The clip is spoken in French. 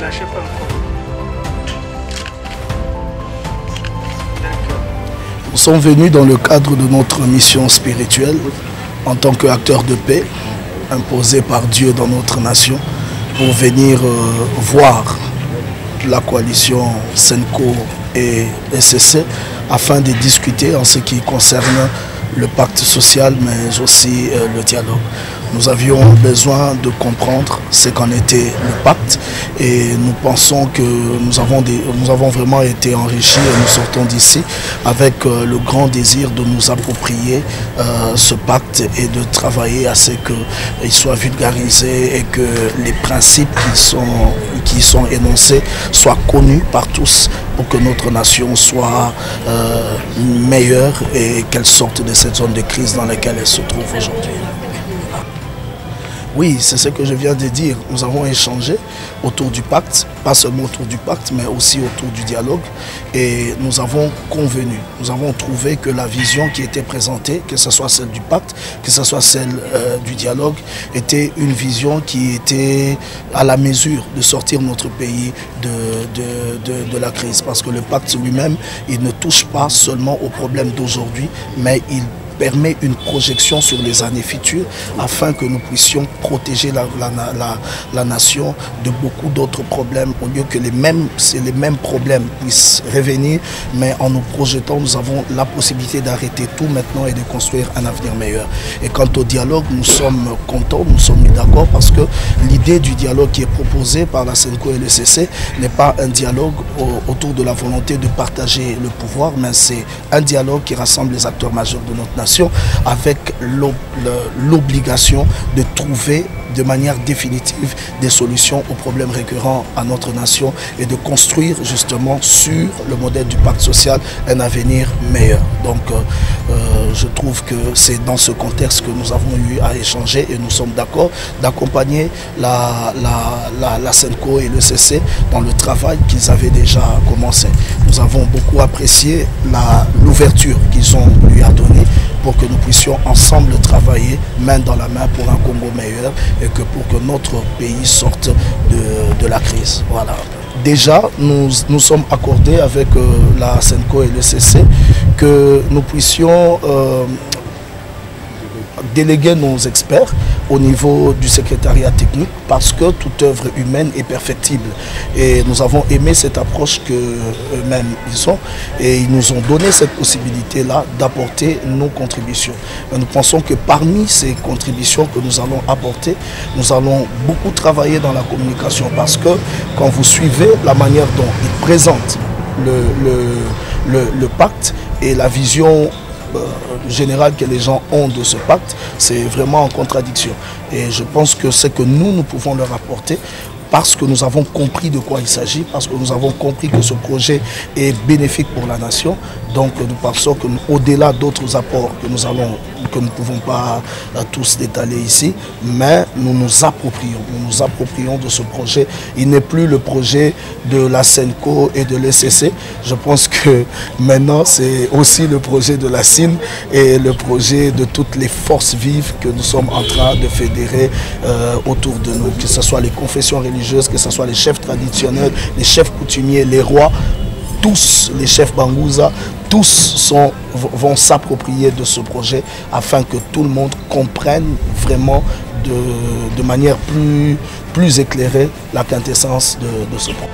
lâchez pas encore. Nous sommes venus dans le cadre de notre mission spirituelle en tant qu'acteurs de paix imposés par Dieu dans notre nation pour venir voir la coalition Senko et SSC afin de discuter en ce qui concerne le pacte social mais aussi le dialogue. Nous avions besoin de comprendre ce qu'en était le pacte et nous pensons que nous avons vraiment été enrichis et nous sortons d'ici avec le grand désir de nous approprier ce pacte et de travailler à ce qu'il soit vulgarisé et que les principes qui sont énoncés soient connus par tous pour que notre nation soit meilleure et qu'elle sorte de cette zone de crise dans laquelle elle se trouve aujourd'hui. Oui, c'est ce que je viens de dire. Nous avons échangé autour du pacte, pas seulement autour du pacte, mais aussi autour du dialogue. Et nous avons convenu, nous avons trouvé que la vision qui était présentée, que ce soit celle du pacte, que ce soit celle du dialogue, était une vision qui était à la mesure de sortir notre pays de la crise. Parce que le pacte lui-même, il ne touche pas seulement aux problèmes d'aujourd'hui, mais il permet une projection sur les années futures afin que nous puissions protéger la nation de beaucoup d'autres problèmes au lieu que les mêmes problèmes puissent revenir, mais en nous projetant, nous avons la possibilité d'arrêter tout maintenant et de construire un avenir meilleur. Et quant au dialogue, nous sommes contents, nous sommes mis d'accord parce que l'idée du dialogue qui est proposée par la Senko et le CC n'est pas un dialogue autour de la volonté de partager le pouvoir, mais c'est un dialogue qui rassemble les acteurs majeurs de notre nation avec l'obligation de trouver de manière définitive des solutions aux problèmes récurrents à notre nation et de construire justement sur le modèle du pacte social un avenir meilleur. Donc je trouve que c'est dans ce contexte que nous avons eu à échanger et nous sommes d'accord d'accompagner la Senko et le CC dans le travail qu'ils avaient déjà commencé. Nous avons beaucoup apprécié l'ouverture qu'ils ont lui a donnée pour que nous puissions ensemble travailler main dans la main pour un Congo meilleur et que pour que notre pays sorte de la crise. Voilà. Déjà, nous sommes accordés avec la Senko et le CC que nous puissions déléguer nos experts au niveau du secrétariat technique parce que toute œuvre humaine est perfectible. Et nous avons aimé cette approche qu'eux-mêmes ils ont et ils nous ont donné cette possibilité-là d'apporter nos contributions. Mais nous pensons que parmi ces contributions que nous allons apporter, nous allons beaucoup travailler dans la communication parce que quand vous suivez la manière dont ils présentent le pacte et la vision général que les gens ont de ce pacte, c'est vraiment en contradiction. Et je pense que c'est que nous pouvons leur apporter parce que nous avons compris de quoi il s'agit, parce que nous avons compris que ce projet est bénéfique pour la nation. Donc nous pensons qu'au-delà d'autres apports que nous ne pouvons pas tous détailler ici, mais nous nous approprions de ce projet. Il n'est plus le projet de la Senko et de l'ECC. Je pense que maintenant c'est aussi le projet de la SIN et le projet de toutes les forces vives que nous sommes en train de fédérer autour de nous, que ce soit les confessions religieuses, que ce soit les chefs traditionnels, les chefs coutumiers, les rois, tous les chefs Bangouza, tous vont s'approprier de ce projet afin que tout le monde comprenne vraiment de manière plus éclairée la quintessence de ce projet.